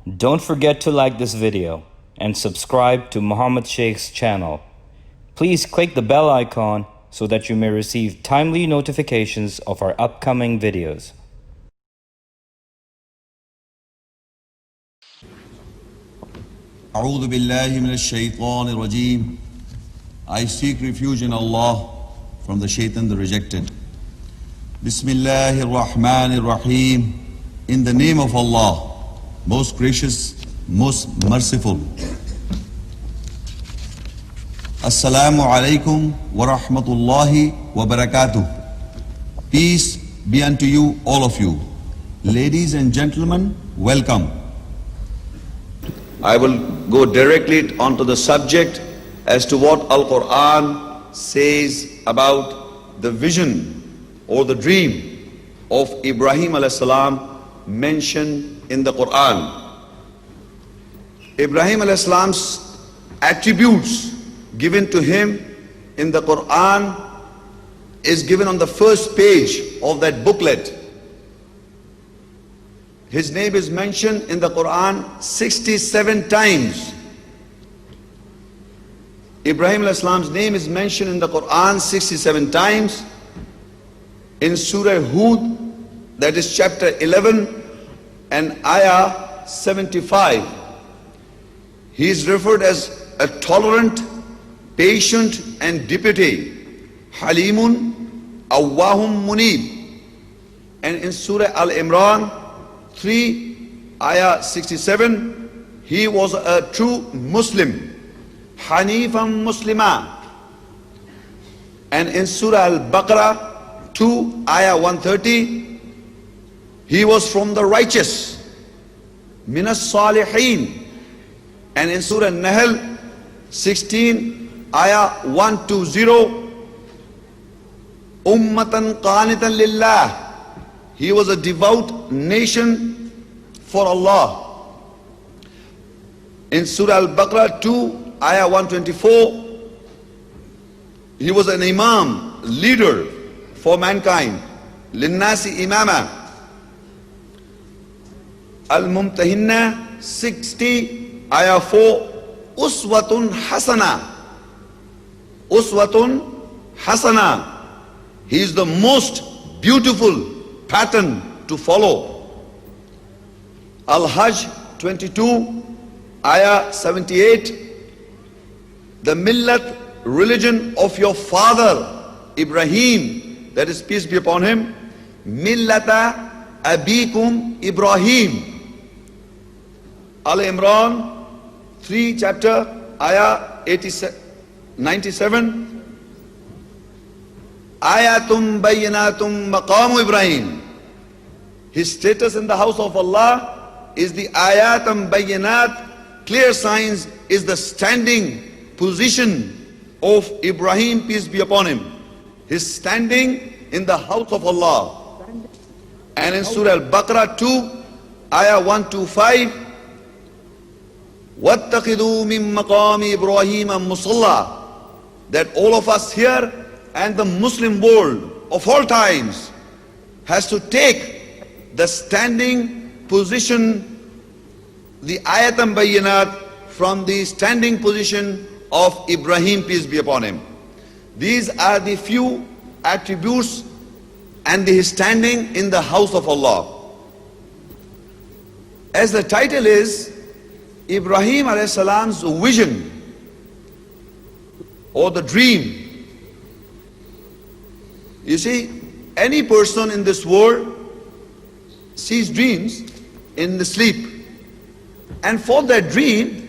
Don't forget to like this video and subscribe to Muhammad Sheikh's channel. Please click the bell icon so that you may receive timely notifications of our upcoming videos. أعوذ بالله من الشيطان الرجيم. I seek refuge in Allah from the shaitan the rejected. Bismillahir Rahmanir Rahim. In the name of Allah, most gracious, most merciful. Assalamu alaikum wa rahmatullahi wa barakatuh. Peace be unto you, all of you. Ladies and gentlemen, welcome. I will go directly onto the subject as to what Al-Quran says about the vision or the dream of Ibrahim alayhis salam mentioned in the Quran. Ibrahim alayhis salam's attributes given to him in the Quran is given on the first page of that booklet. His name is mentioned in the Quran 67 times. Ibrahim alayhis salam's name is mentioned in the Quran 67 times. In Surah Hud, that is chapter 11 and ayah 75. He is referred as a tolerant, patient and deputy. Halimun Awwahum Munib. And in Surah Al-Imran 3 ayah 67, he was a true Muslim. Hanifam Muslima. And in Surah Al-Baqara 2 ayah 130, he was from the righteous, Minas Salihin. And in Surah Nahl 16 ayah 120, Ummatan Qanitan Lillah. He was a devout nation for Allah. In Surah Al-Baqarah 2 ayah 124, he was an imam, leader for mankind. Linnasi imama. Al-Mumtahinna 60 ayah 4, Uswatun Hasana. Uswatun Hasana. He is the most beautiful pattern to follow. Al-Hajj 22 ayah 78, the millat, religion of your father Ibrahim, that is peace be upon him, millata abikum Ibrahim. Al-Imran 3 chapter ayah 97, ayatum bayyinatum maqamu Ibrahim. His status in the house of Allah is the ayatum bayyinat, clear signs, is the standing position of Ibrahim, peace be upon him. His standing in the house of Allah. And in Surah Al-Baqarah 2 ayah 125, وَاتَّخِذُوا مِن مَقَامِ إِبْرَاهِيمَ مُصَلَّى. That all of us here and the Muslim world of all times has to take the standing position, the ayatam bayyinat, from the standing position of Ibrahim, peace be upon him. These are the few attributes and his standing in the house of Allah. As the title is, Ibrahim alayhis salam's vision or the dream. You see, any person in this world sees dreams in the sleep. And for that dream,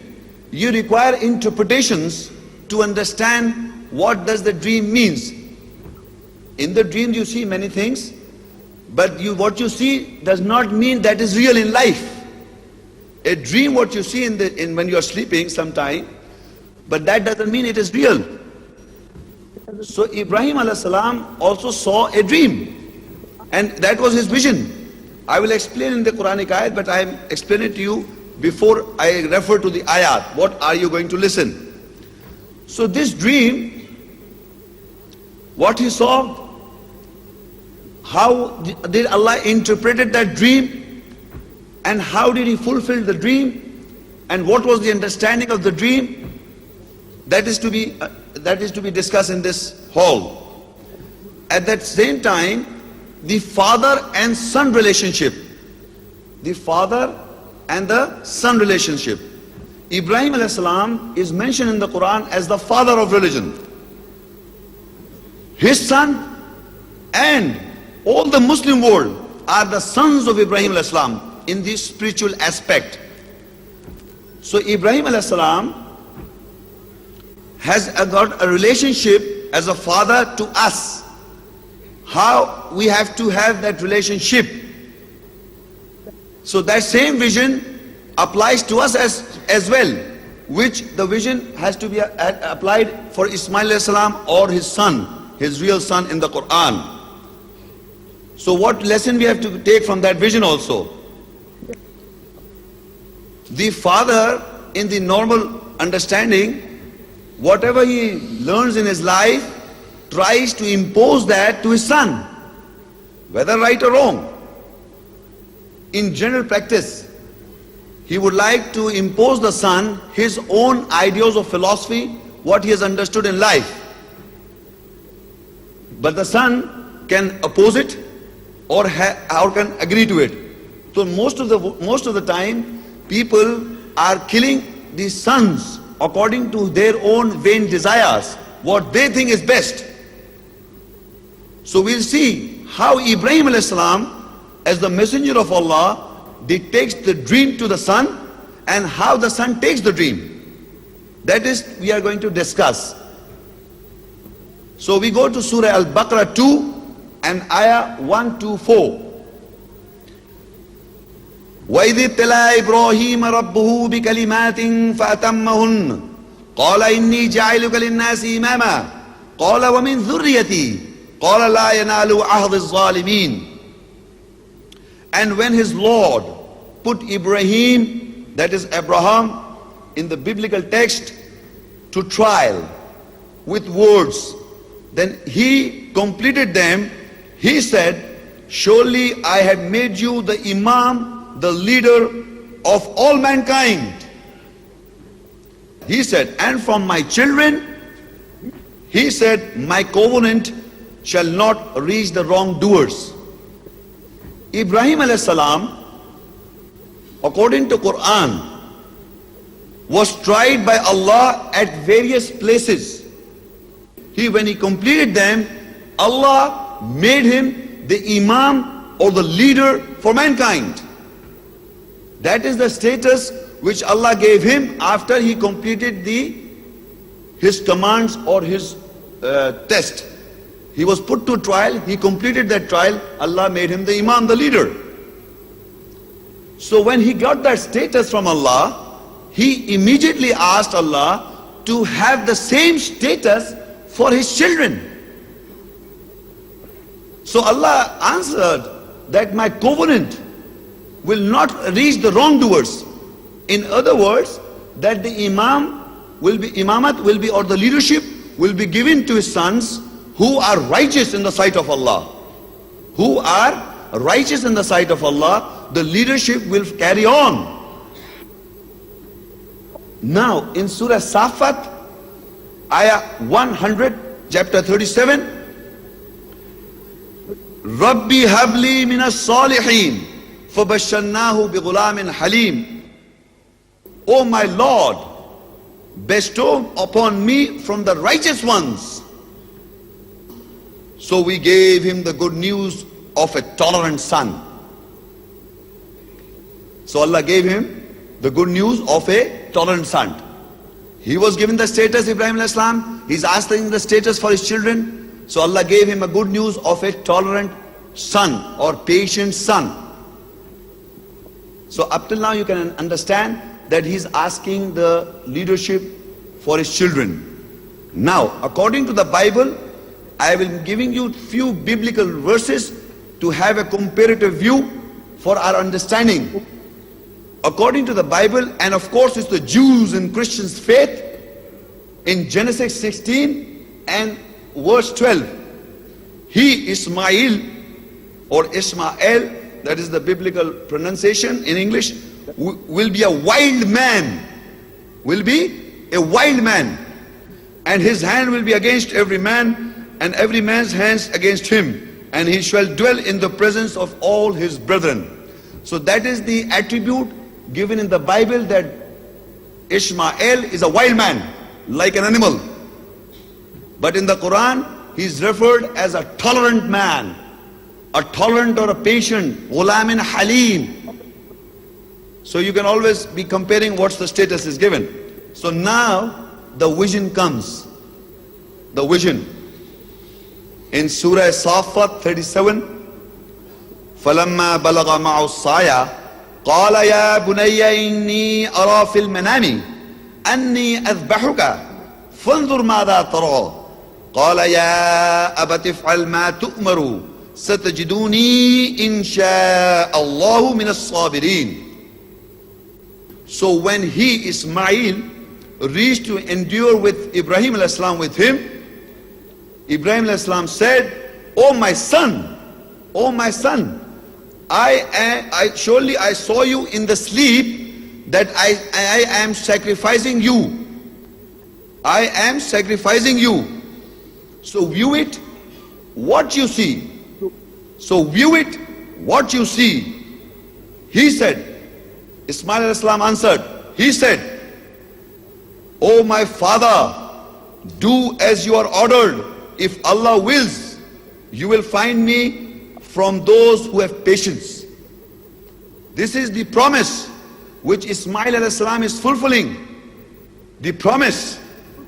you require interpretations to understand what does the dream means. In the dream you see many things, but what you see does not mean that is real in life. A dream, what you see when you are sleeping sometime, but that doesn't mean it is real. So Ibrahim alayhis salam also saw a dream, and that was his vision. I will explain in the Quranic ayat, but I am explaining to you before I refer to the ayat. What are you going to listen? So this dream, what he saw, how did Allah interpret that dream? and how did he fulfill the dream, and what was the understanding of the dream, that is to be discussed in this hall. At that same time, the father and son relationship. The father and the son relationship. Ibrahim alayhi salam is mentioned in the Quran as the father of religion. His son and all the Muslim world are the sons of Ibrahim alayhi salam in this spiritual aspect. So Ibrahim alayhi salam has got a relationship as a father to us. How we have to have that relationship. So that same vision applies to us as well, which the vision has to be applied for Ismail alayhi salam or his son, his real son in the Quran. So what lesson we have to take from that vision also? The father, in the normal understanding, whatever he learns in his life, tries to impose that to his son, whether right or wrong. In general practice, he would like to impose the son his own ideals of philosophy, what he has understood in life. But the son can oppose it or can agree to it. So most of the time, people are killing the sons according to their own vain desires, what they think is best. So we'll see how Ibrahim alayhi salam, as the messenger of Allah, dictates the dream to the son, and how the son takes the dream. That is, we are going to discuss. So we go to Surah Al-Baqara 2 and Ayah 124. وَإِذِ ابْتَلَىٰ إِبْرَاهِيمَ رَبُّهُ بِكَلِمَاتٍ فَأَتَمَّهُنَّ قَالَ إِنِّي جَاعِلُكَ لِلنَّاسِ إِمَامًا قَالَ وَمِنْ ذُرِّيَّتِي قَالَ لَا يَنَالُ عَهْدِ الظَّالِمِينَ. And when his Lord put Ibrahim, that is Abraham, in the biblical text, to trial with words, then he completed them. He said, surely I had made you the Imam, the leader of all mankind. He said, and from my children, he said, my covenant shall not reach the wrongdoers. Ibrahim alayhi salam, according to Quran, was tried by Allah at various places. When he completed them, Allah made him the Imam or the leader for mankind. That is the status which Allah gave him after he completed his commands or his test. He was put to trial, he completed that trial, Allah made him the Imam, the leader. So when he got that status from Allah, he immediately asked Allah to have the same status for his children. So Allah answered that my covenant will not reach the wrongdoers. In other words, that the imamat will be, or the leadership will be given to his sons who are righteous in the sight of Allah. Who are righteous in the sight of Allah, the leadership will carry on. Now in Surah As-Safaat, Ayah 100, chapter 37, Rabbi habli minas salihin fabashsharnahu bighulamin halim. O my Lord, bestow upon me from the righteous ones. So we gave him the good news of a tolerant son. So Allah gave him the good news of a tolerant son. He was given the status, Ibrahim alayhi salam, he's asking the status for his children. So Allah gave him a good news of a tolerant son or patient son. So up till now you can understand that he's asking the leadership for his children. Now, according to the Bible, I will be giving you few biblical verses to have a comparative view for our understanding. According to the Bible, and of course it's the Jews and Christians' faith, in Genesis 16 and verse 12, he, Ishmael or Ishmael, that is the biblical pronunciation in English, will be a wild man. Will be a wild man. And his hand will be against every man, and every man's hands against him. And he shall dwell in the presence of all his brethren. So that is the attribute given in the Bible, that Ishmael is a wild man, like an animal. But in the Quran, he is referred as a tolerant man, a tolerant or a patient, ghulamin halim. So you can always be comparing what's the status is given. So now the vision comes. The vision. In Surah As-Safaat 37, فَلَمَّا بَلَغَ مَعُ السَّعْيَ قَالَ يَا بُنَيَّ إِنِّي أَرَى فِي الْمَنَامِ أَنِّي أَذْبَحُكَ فَانظُرْ مَاذَا تَرَى قَالَ يَا أَبَتِ افْعَلْ مَا تُؤْمَرُ سَتَجِدُونِي إِنْ شَاءَ اللَّهُ مِنَ الصَّابِرِينَ. So when he, Ismail, reached to endure with Ibrahim alayhi salam with him, Ibrahim alayhi salam said, "Oh my son, oh my son, surely I saw you in the sleep that I am sacrificing you. I am sacrificing you. So view it, what you see. So view it, what you see." He said, Ismail alayhi salam answered, he said, "O my father, do as you are ordered. If Allah wills, you will find me from those who have patience." This is the promise which Ismail alayhi salam is fulfilling. The promise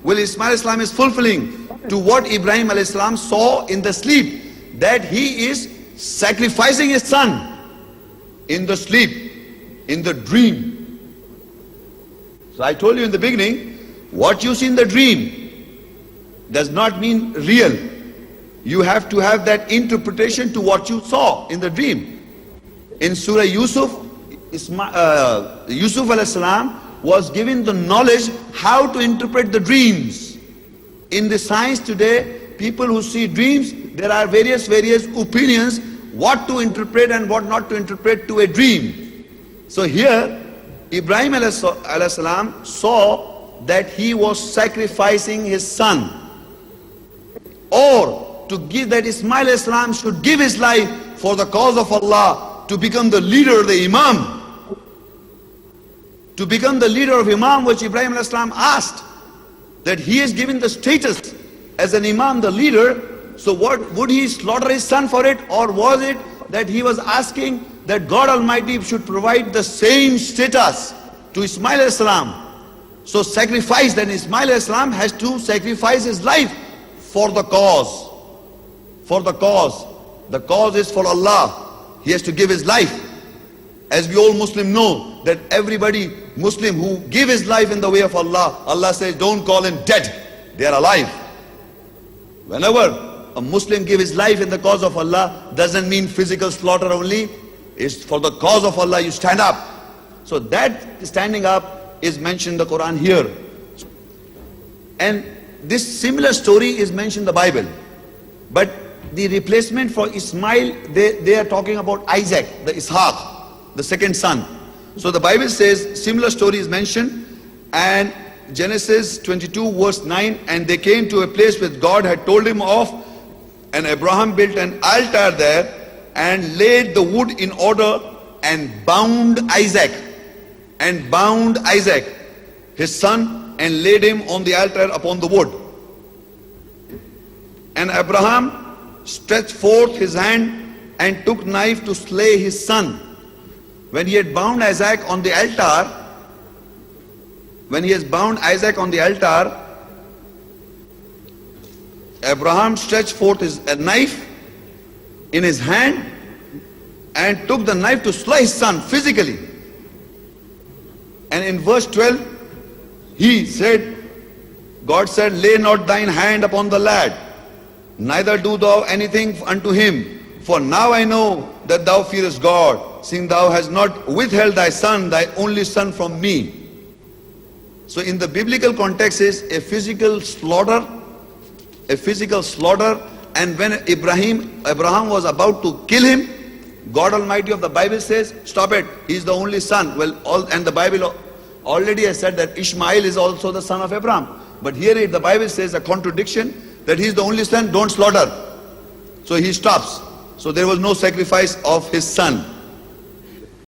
which Ismail alayhi salam is fulfilling to what Ibrahim alayhi salam saw in the sleep, that he is sacrificing his son in the sleep, in the dream. So I told you in the beginning, what you see in the dream does not mean real. You have to have that interpretation to what you saw in the dream. In Surah Yusuf, Yusuf alayhi salam was given the knowledge how to interpret the dreams. In the science today, people who see dreams, there are various opinions what to interpret and what not to interpret to a dream. So here, Ibrahim alayhi salam saw that he was sacrificing his son, or to give that Ismail alayhi salam should give his life for the cause of Allah, to become the leader, the imam, to become the leader of imam, which Ibrahim alayhi salam asked, that he is given the status as an imam, the leader. So what, would he slaughter his son for it, or was it that he was asking that God Almighty should provide the same status to Ismail alayhi salam? So sacrifice, then Ismail alayhi salam has to sacrifice his life for the cause. For the cause. The cause is for Allah. He has to give his life. As we all Muslim know, that everybody Muslim who give his life in the way of Allah, Allah says, don't call him dead, they are alive. Whenever a Muslim give his life in the cause of Allah, doesn't mean physical slaughter only. It's for the cause of Allah, you stand up. So that standing up is mentioned in the Quran here. And this similar story is mentioned in the Bible. But the replacement for Ismail, they are talking about Isaac, the Ishaq, the second son. So the Bible says similar story is mentioned, and Genesis 22 verse 9, and they came to a place which God had told him of, and Abraham built an altar there and laid the wood in order and bound Isaac, his son, and laid him on the altar upon the wood. And Abraham stretched forth his hand and took knife to slay his son. When he had bound Isaac on the altar, Abraham stretched forth a knife in his hand and took the knife to slay his son physically. And in verse 12, God said, "Lay not thine hand upon the lad, neither do thou anything unto him. For now I know that thou fearest God, seeing thou hast not withheld thy son, thy only son, from me." So in the biblical context is a physical slaughter, and when Abraham was about to kill him, God Almighty of the Bible says, stop it, he is the only son. And the Bible already has said that Ishmael is also the son of Abraham. But here the Bible says a contradiction, that he is the only son, don't slaughter. So he stops. So there was no sacrifice of his son.